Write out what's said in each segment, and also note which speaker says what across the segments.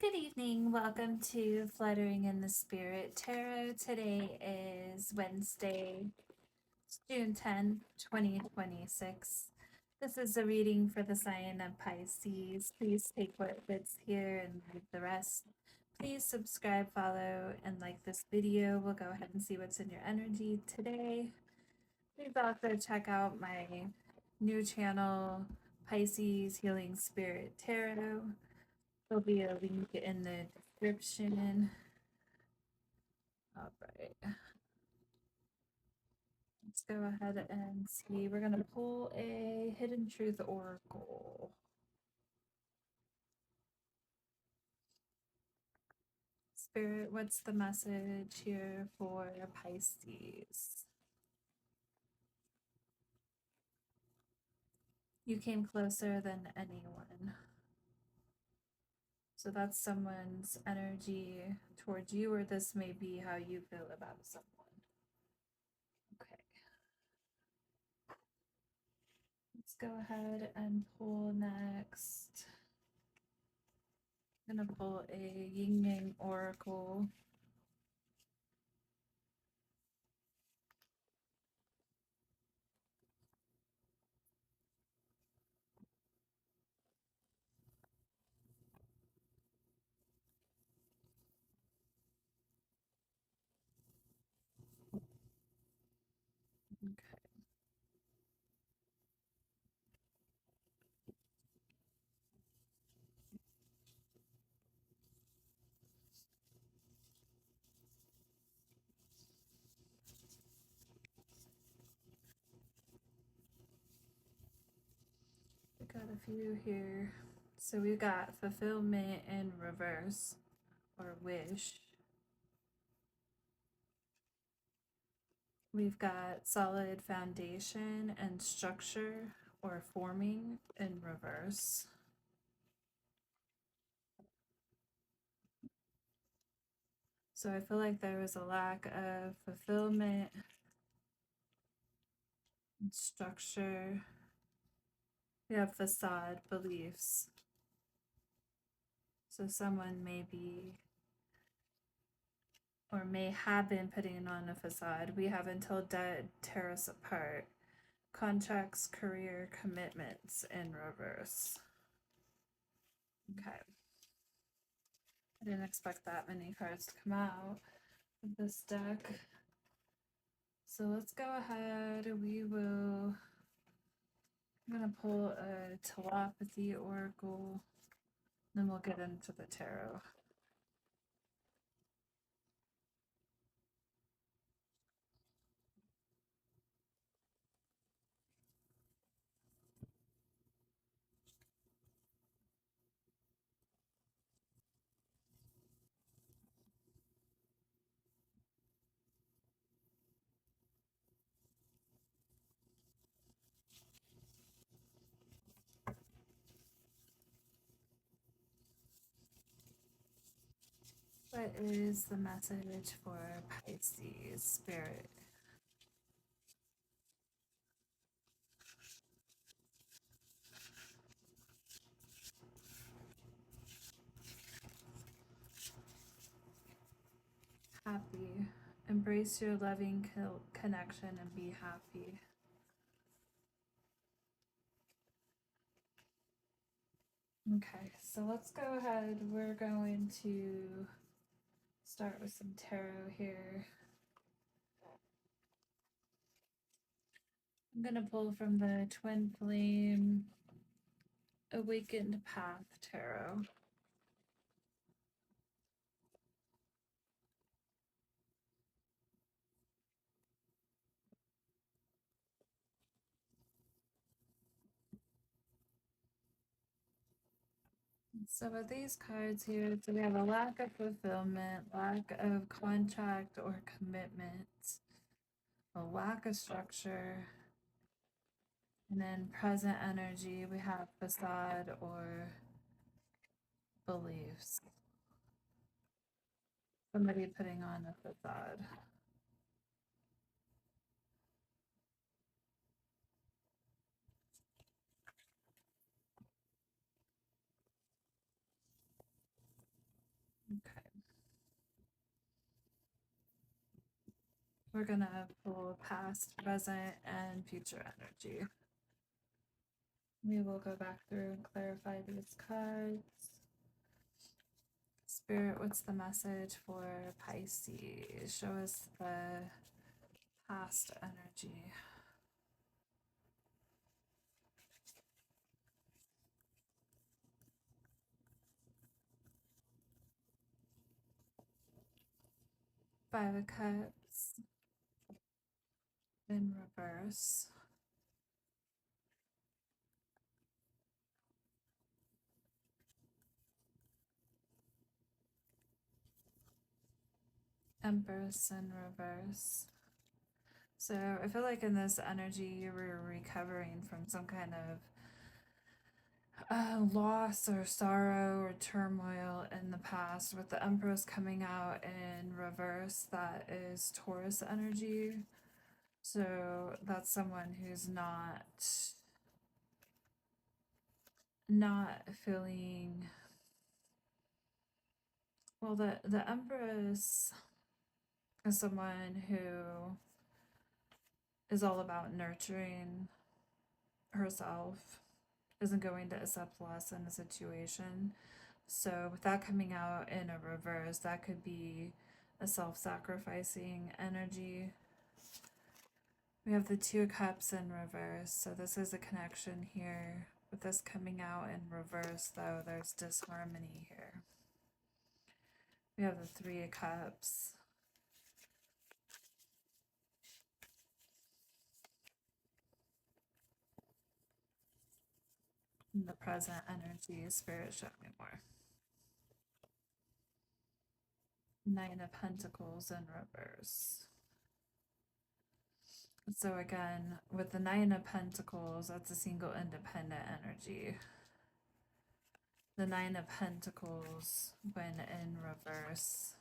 Speaker 1: Good evening. Welcome to Fluttering in the Spirit Tarot. Today is Wednesday, June 10th, 2026. This is a reading for the sign of Pisces. Please take what fits here and leave the rest. Please subscribe, follow, and like this video. We'll go ahead and see what's in your energy today. Please also check out my new channel, Pisces Healing Spirit Tarot. There'll be a link in the description. All right. Let's go ahead and see. We're going to pull a Hidden Truth Oracle. Spirit, what's the message here for Pisces? You came closer than anyone. So that's someone's energy towards you, or this may be how you feel about someone. Okay. Let's go ahead and pull next. I'm going to pull a Yin Yang Oracle. Okay. We got a few here. So we've got fulfillment in reverse, or wish. We've got solid foundation and structure, or forming, in reverse. So I feel like there was a lack of fulfillment and structure. We have facade beliefs. So someone may be, or may have been, putting on a facade. We have until death tear us apart. Contracts, career, commitments in reverse. Okay. I didn't expect that many cards to come out of this deck. So let's go ahead. I'm going to pull a telepathy oracle. Then we'll get into the tarot. What is the message for Pisces Spirit? Happy. Embrace your loving connection and be happy. Okay, so let's go ahead. We're going to start with some tarot here. I'm going to pull from the Twin Flame Awakened Path Tarot. So with these cards here, so we have a lack of fulfillment, lack of contract or commitment, a lack of structure, and then present energy, we have facade or beliefs. Somebody putting on a facade. Okay. We're going to pull past, present, and future energy. We will go back through and clarify these cards. Spirit, what's the message for Pisces? Show us the past energy. Five of Cups in reverse. Empress in reverse. So I feel like in this energy, you were recovering from some kind of loss or sorrow or turmoil in the past. With the Empress coming out in reverse, that is Taurus energy. So that's someone who's not feeling well. The Empress is someone who is all about nurturing herself, isn't going to accept loss in a situation. So with that coming out in a reverse, that could be a self-sacrificing energy. We have the Two of Cups in reverse, so this is a connection here. With this coming out in reverse, though, there's disharmony here. We have the Three of Cups. In the present energy, Spirit, show me more. Nine of Pentacles in reverse. So again, with the Nine of Pentacles, that's a single independent energy. The Nine of Pentacles, when in reverse,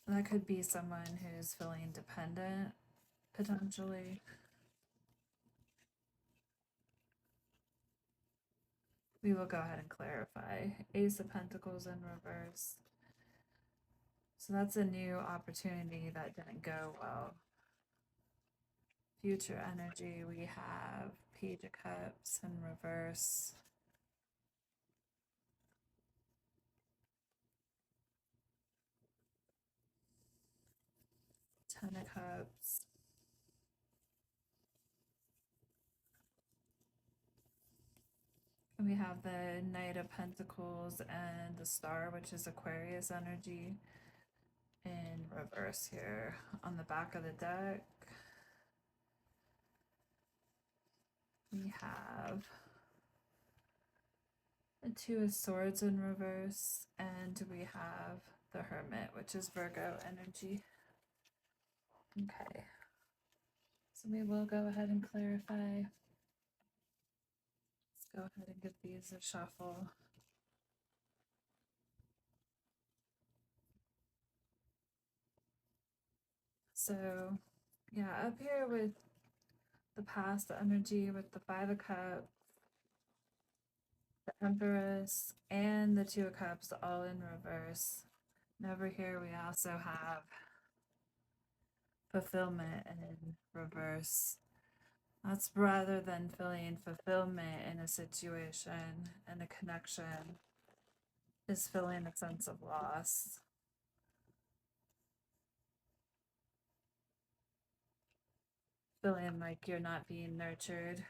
Speaker 1: that could be someone who's feeling dependent, potentially. We will go ahead and clarify. Ace of Pentacles in reverse. So that's a new opportunity that didn't go well. Future energy, we have Page of Cups in reverse. Ten of Cups. We have the Knight of Pentacles and the Star, which is Aquarius energy, in reverse here on the back of the deck. We have the Two of Swords in reverse, and we have the Hermit, which is Virgo energy. Okay, so we will go ahead and clarify. Let's go ahead and give these a shuffle. So, yeah, up here with the past energy, with the Five of Cups, the Empress, and the Two of Cups all in reverse. And over here we also have fulfillment in reverse. That's rather than feeling fulfillment in a situation and a connection, is feeling a sense of loss. Feeling like you're not being nurtured.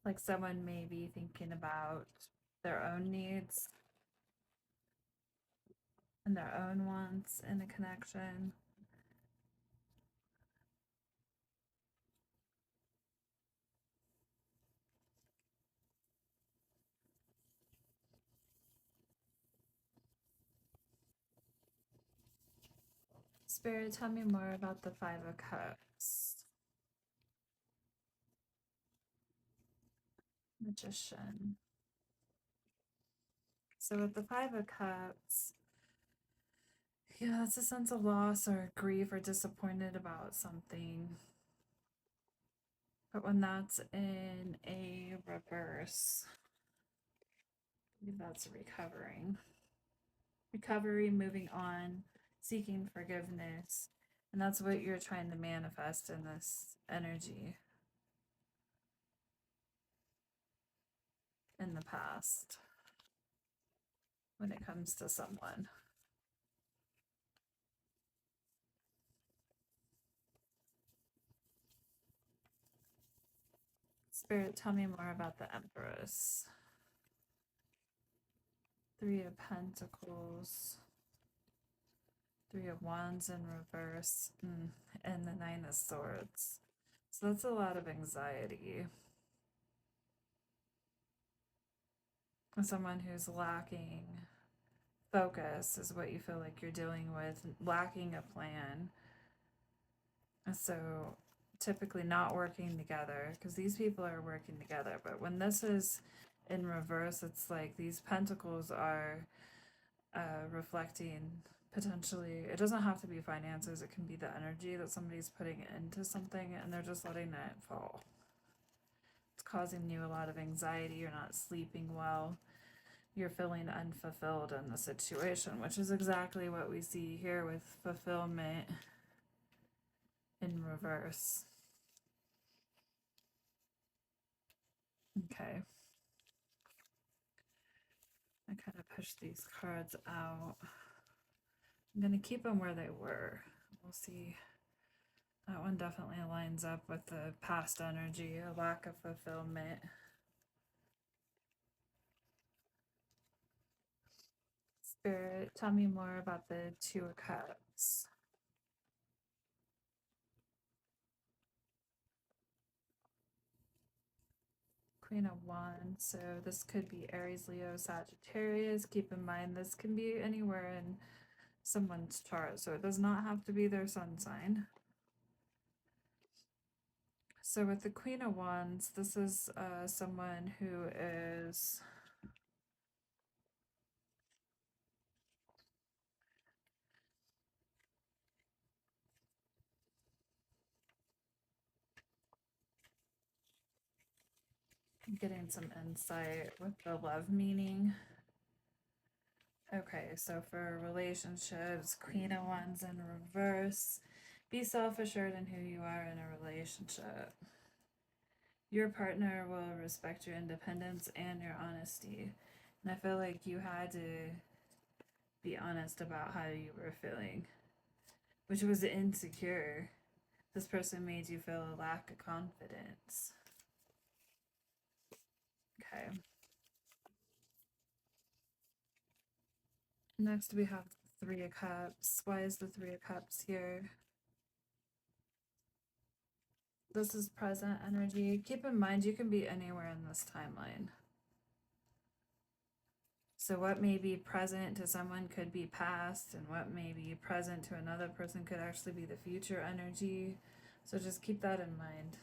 Speaker 1: Like someone may be thinking about their own needs and their own wants in a connection. Spirit, tell me more about the Five of Cups. Magician. So with the Five of Cups, yeah, it's a sense of loss or grief or disappointed about something. But when that's in a reverse, I believe that's recovering. Recovery, moving on, seeking forgiveness. And that's what you're trying to manifest in this energy in the past when it comes to someone. Spirit, tell me more about the Empress. Three of Pentacles, Three of Wands in reverse, and the Nine of Swords. So that's a lot of anxiety. Someone who's lacking focus is what you feel like you're dealing with, lacking a plan. So typically not working together, because these people are working together. But when this is in reverse, it's like these pentacles are reflecting potentially, it doesn't have to be finances, it can be the energy that somebody's putting into something and they're just letting it fall. It's causing you a lot of anxiety, you're not sleeping well, you're feeling unfulfilled in the situation, which is exactly what we see here with fulfillment in reverse. Okay. I kind of pushed these cards out. I'm going to keep them where they were. We'll see. That one definitely lines up with the past energy, a lack of fulfillment. Spirit, tell me more about the Two of Cups. Queen of Wands. So this could be Aries, Leo, Sagittarius. Keep in mind this can be anywhere in someone's chart, so it does not have to be their sun sign. So with the Queen of Wands, this is someone who is getting some insight with the love meaning. Okay, so for relationships, Queen of Wands in reverse. Be self-assured in who you are in a relationship. Your partner will respect your independence and your honesty. And I feel like you had to be honest about how you were feeling, which was insecure. This person made you feel a lack of confidence. Okay. Next we have the Three of Cups. Why is the Three of Cups here? This is present energy. Keep in mind you can be anywhere in this timeline. So what may be present to someone could be past, and what may be present to another person could actually be the future energy. So just keep that in mind.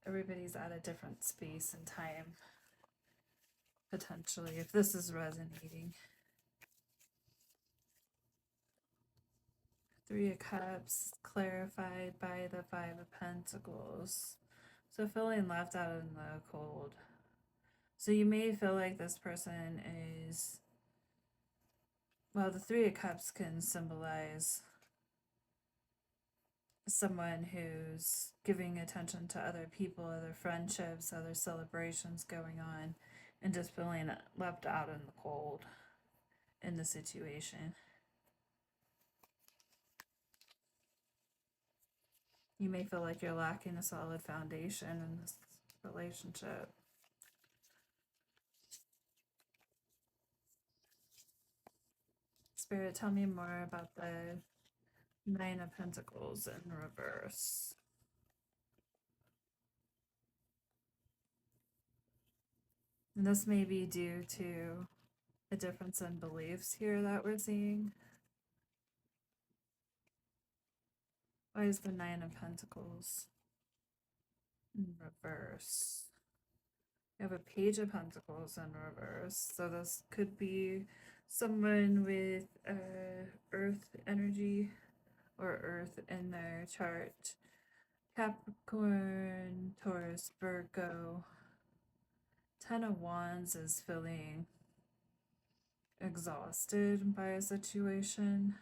Speaker 1: Everybody's at a different space and time, potentially, if this is resonating. Three of Cups, clarified by the Five of Pentacles. So feeling left out in the cold. So you may feel like this person is, well, the Three of Cups can symbolize someone who's giving attention to other people, other friendships, other celebrations going on, and just feeling left out in the cold in the situation. You may feel like you're lacking a solid foundation in this relationship. Spirit, tell me more about the Nine of Pentacles in reverse. And this may be due to a difference in beliefs here that we're seeing. Why is the Nine of Pentacles in reverse? We have a Page of Pentacles in reverse. So this could be someone with Earth energy or Earth in their chart. Capricorn, Taurus, Virgo. Ten of Wands is feeling exhausted by a situation.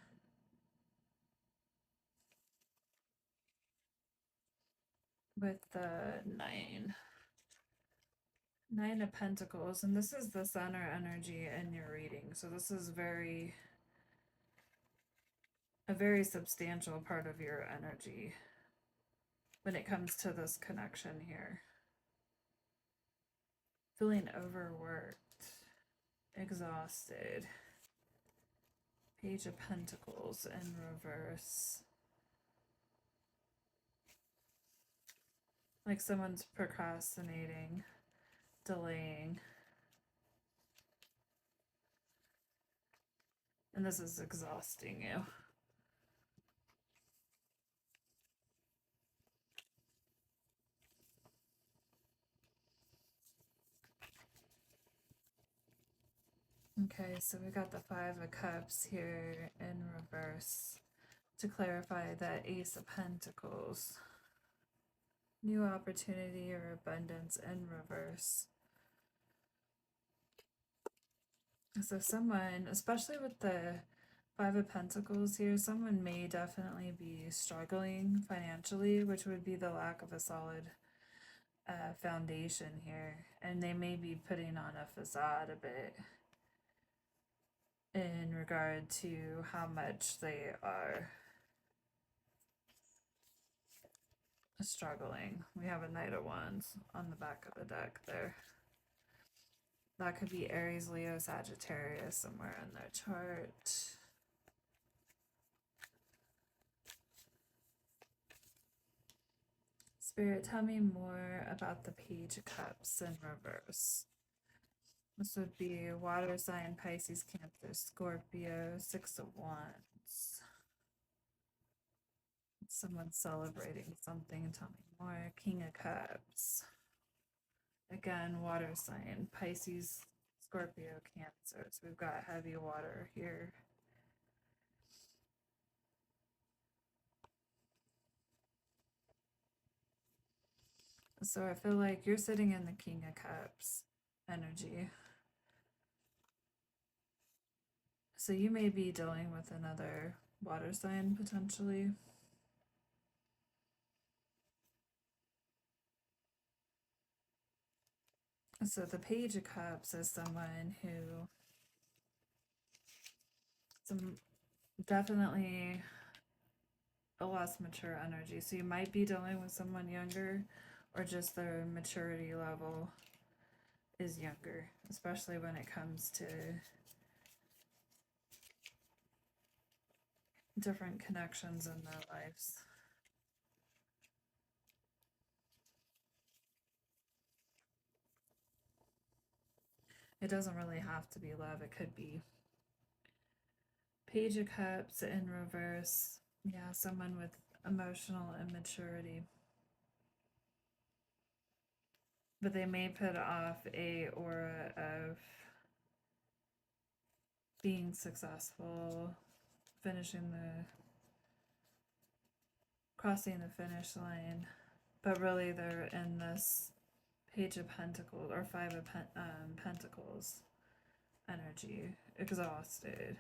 Speaker 1: With the Nine of Pentacles, and this is the center energy in your reading. So this is a very substantial part of your energy when it comes to this connection here. Feeling overworked, exhausted. Page of Pentacles in reverse. Like someone's procrastinating, delaying. And this is exhausting you. Okay, so we got the Five of Cups here in reverse. To clarify, that Ace of Pentacles. New opportunity or abundance in reverse. So someone, especially with the Five of Pentacles here, someone may definitely be struggling financially, which would be the lack of a solid foundation here. And they may be putting on a facade a bit in regard to how much they are struggling. We have a Knight of Wands on the back of the deck there. That could be Aries, Leo, Sagittarius somewhere in their chart. Spirit, tell me more about the Page of Cups in reverse. This would be water sign, Pisces, Cancer, Scorpio, Six of Wands. Someone celebrating something. Tell me more. King of Cups. Again, water sign, Pisces, Scorpio, Cancer. So we've got heavy water here. So I feel like you're sitting in the King of Cups energy. So you may be dealing with another water sign potentially. So the Page of Cups is someone who definitely a less mature energy. So you might be dealing with someone younger, or just their maturity level is younger, especially when it comes to different connections in their lives. It doesn't really have to be love. It could be Page of Cups in reverse. Yeah, someone with emotional immaturity. But they may put off a aura of being successful, crossing the finish line. But really they're in this Page of Pentacles or Five of Pentacles energy, exhausted,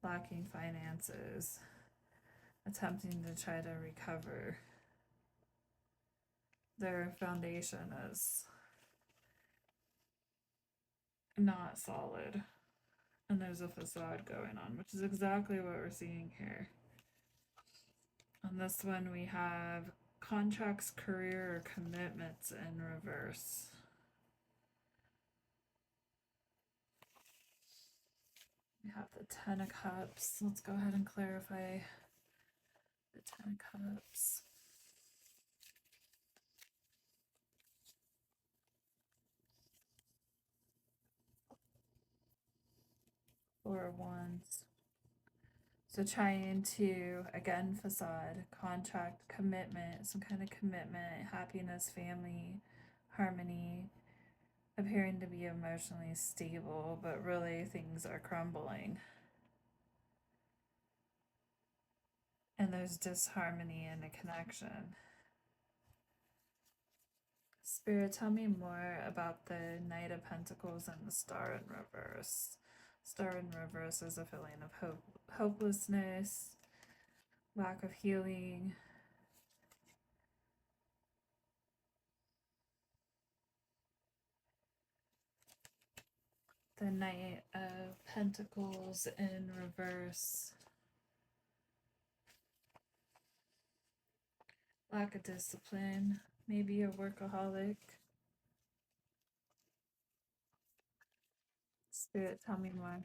Speaker 1: lacking finances, attempting to try to recover. Their foundation is not solid, and there's a facade going on, which is exactly what we're seeing here. On this one, we have contracts, career, or commitments in reverse. We have the Ten of Cups. Let's go ahead and clarify the Ten of Cups. Four of Wands. So trying to, again, facade, contract, commitment, some kind of commitment, happiness, family, harmony, appearing to be emotionally stable, but really things are crumbling. And there's disharmony in a connection. Spirit, tell me more about the Knight of Pentacles and the Star in reverse. Star in reverse is a feeling of hopelessness, lack of healing. The Knight of Pentacles in reverse. Lack of discipline, maybe a workaholic. Spirit, tell me more.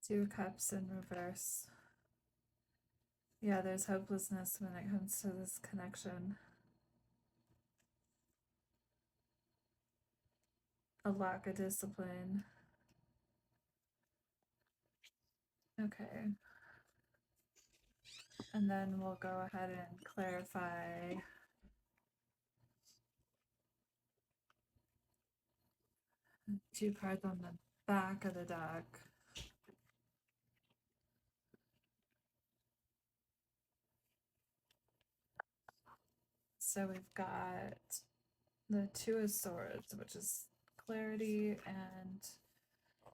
Speaker 1: Two of Cups in reverse. Yeah, there's hopelessness when it comes to this connection. A lack of discipline. Okay. And then we'll go ahead and clarify two cards on the back of the deck. So we've got the Two of Swords, which is clarity and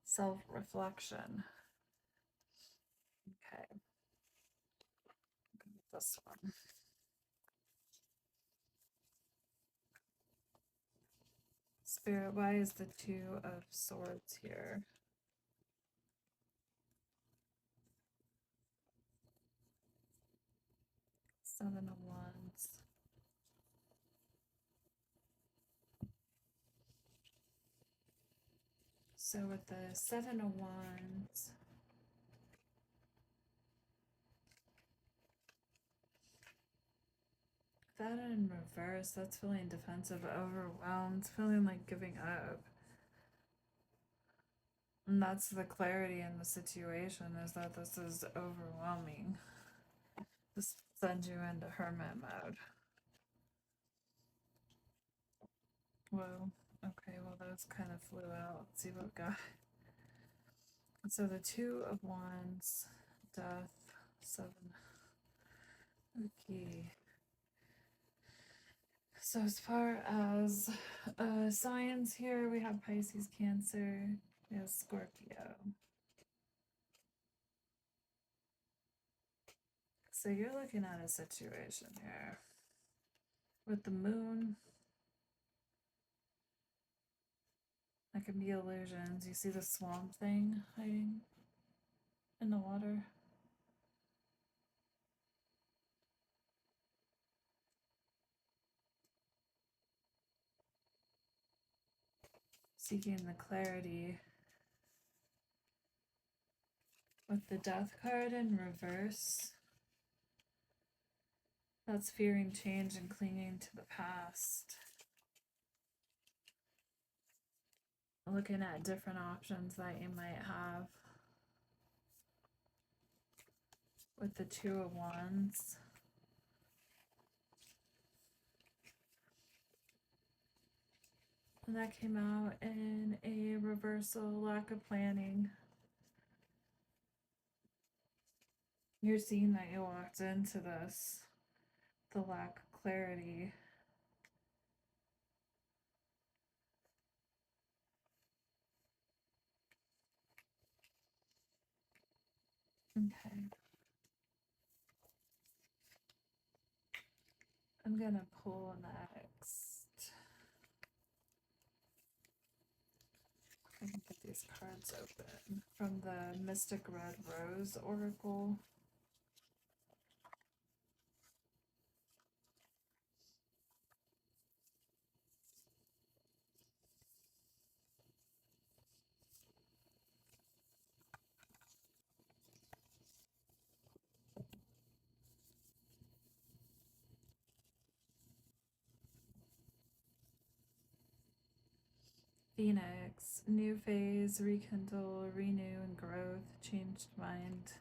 Speaker 1: self-reflection. Okay. This one. Spirit, why is the Two of Swords here? Seven of Wands. So with the Seven of Wands, that in reverse, that's feeling defensive, overwhelmed, feeling like giving up. And that's the clarity in the situation, is that this is overwhelming. This sends you into hermit mode. Whoa. Okay, well those kind of flew out. Let's see what we got. So the Two of Wands, Death, Seven. Okay. So as far as signs here, we have Pisces, Cancer, we have Scorpio. So you're looking at a situation here with the moon. That can be illusions. You see the swamp thing hiding in the water? Seeking the clarity. With the Death card in reverse, that's fearing change and clinging to the past. Looking at different options that you might have. With the Two of Wands. And that came out in a reversal, lack of planning. You're seeing that you walked into this, the lack of clarity. Okay. I'm gonna pull next. I can get these cards open from the Mystic Red Rose Oracle. Phoenix, new phase, rekindle, renew, and growth, changed mind.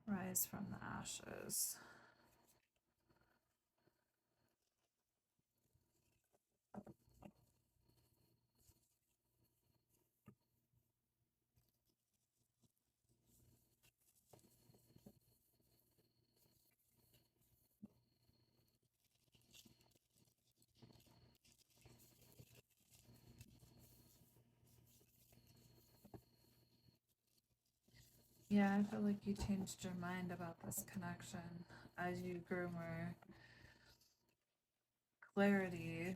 Speaker 1: Rise from the ashes. Yeah, I feel like you changed your mind about this connection as you grew more clarity.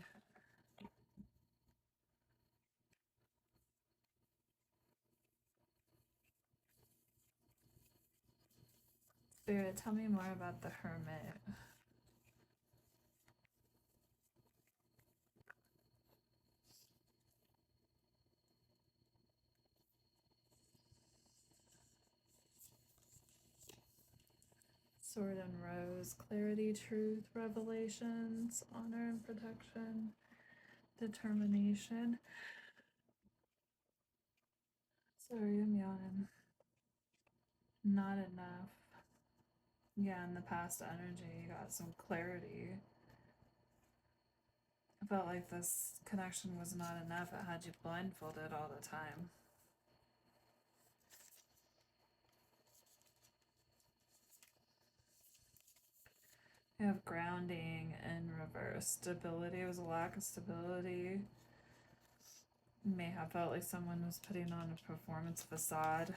Speaker 1: Spirit, tell me more about the Hermit. Sword and Rose, clarity, truth, revelations, honor and protection, determination. Sorry, I'm yawning. Not enough. Yeah, in the past energy, you got some clarity. I felt like this connection was not enough. It had you blindfolded all the time. You have grounding in reverse. Stability was a lack of stability. You may have felt like someone was putting on a performance facade.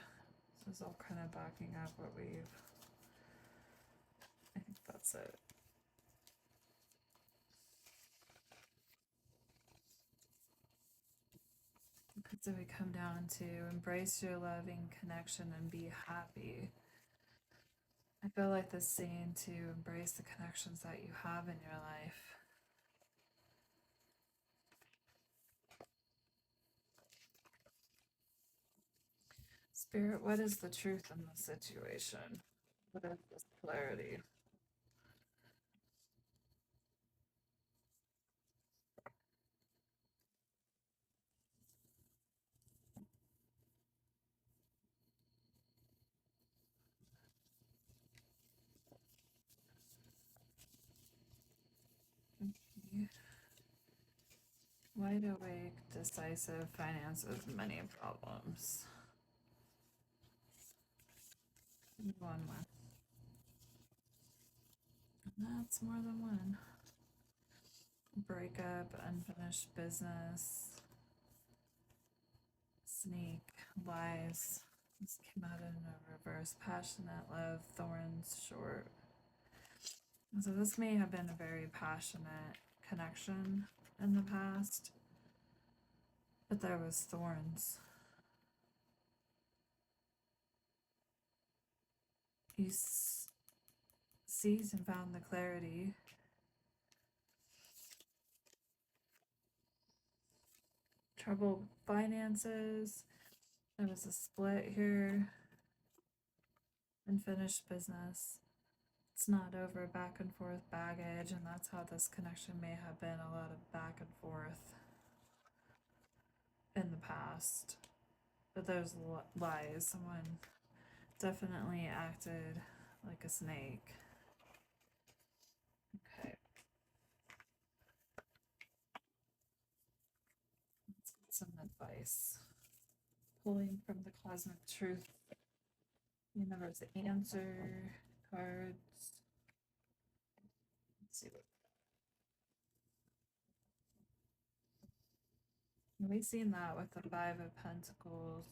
Speaker 1: This is all kind of backing up what we've. I think that's it. So we come down to embrace your loving connection and be happy. I feel like this saying to embrace the connections that you have in your life. Spirit, what is the truth in the situation? What is this clarity? Okay. Wide awake, decisive, finances, many problems. One more. That's more than one. Breakup, unfinished business, sneak, lies. This came out in a reverse. Passionate love, thorns, short. So this may have been a very passionate connection in the past, but there was thorns. You seized and found the clarity. Troubled finances. There was a split here. Unfinished business. It's not over, back and forth baggage, and that's how this connection may have been, a lot of back and forth in the past. But there's lies. Someone definitely acted like a snake. Okay. Let's get some advice. Pulling from the cosmic truth. Universe answer cards. Let's see what we've seen that with the Five of Pentacles.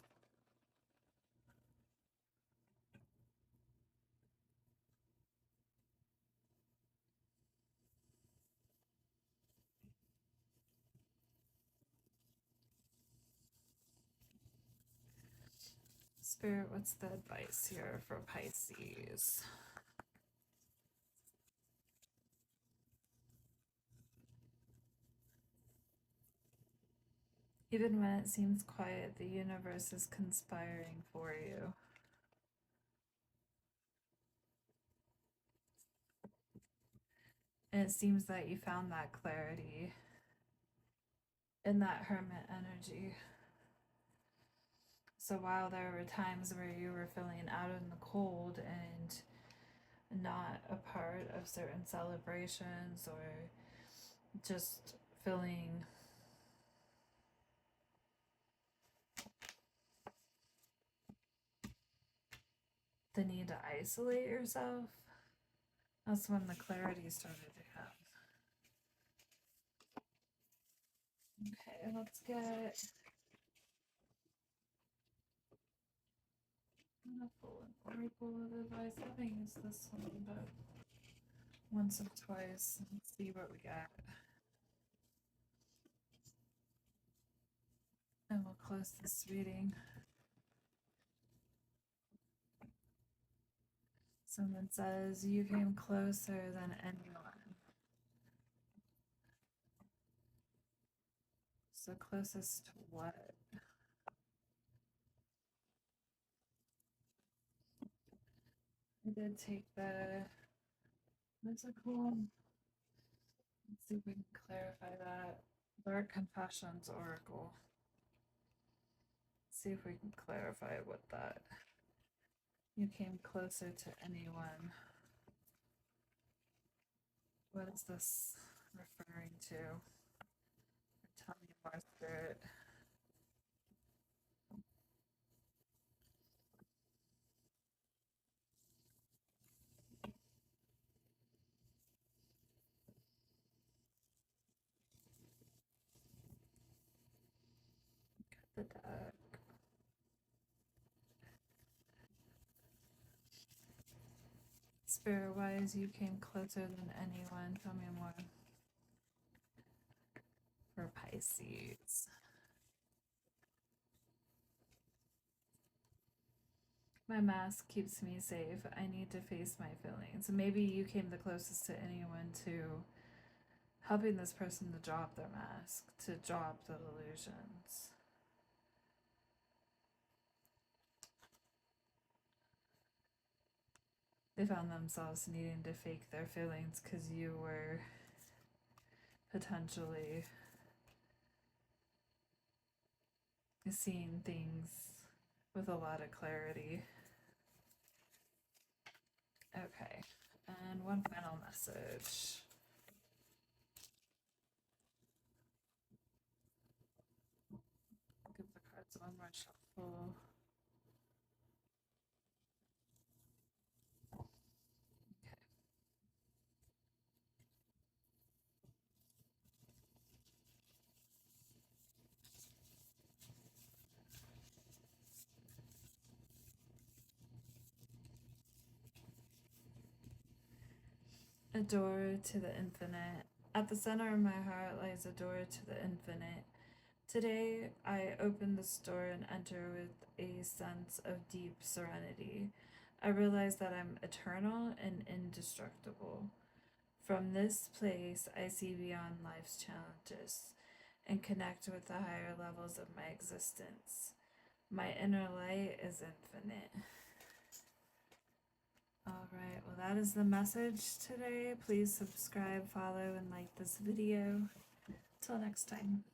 Speaker 1: Spirit, what's the advice here for Pisces? Even when it seems quiet, the universe is conspiring for you. And it seems that you found that clarity in that hermit energy. So while there were times where you were feeling out in the cold and not a part of certain celebrations, or just feeling the need to isolate yourself, that's when the clarity started to come. Okay, let's get a full oracle of advice. I haven't used this one, but once or twice. Let's see what we got. And we'll close this reading. Someone says, you came closer than anyone. So closest to what? I did take the physical. Let's see if we can clarify that. Dark Confessions Oracle. See if we can clarify what that. You came closer to anyone. What is this referring to? Tell me more, Spirit. The deck. Spirit wise, you came closer than anyone. Tell me more. For Pisces. My mask keeps me safe. I need to face my feelings. Maybe you came the closest to anyone to helping this person to drop their mask, to drop the illusions. They found themselves needing to fake their feelings because you were potentially seeing things with a lot of clarity. Okay, and one final message. Give the cards one more shuffle. A door to the infinite. At the center of my heart lies a door to the infinite. Today, I open this door and enter with a sense of deep serenity. I realize that I'm eternal and indestructible. From this place, I see beyond life's challenges and connect with the higher levels of my existence. My inner light is infinite. All right, well, that is the message today. Please subscribe, follow, and like this video. Till next time.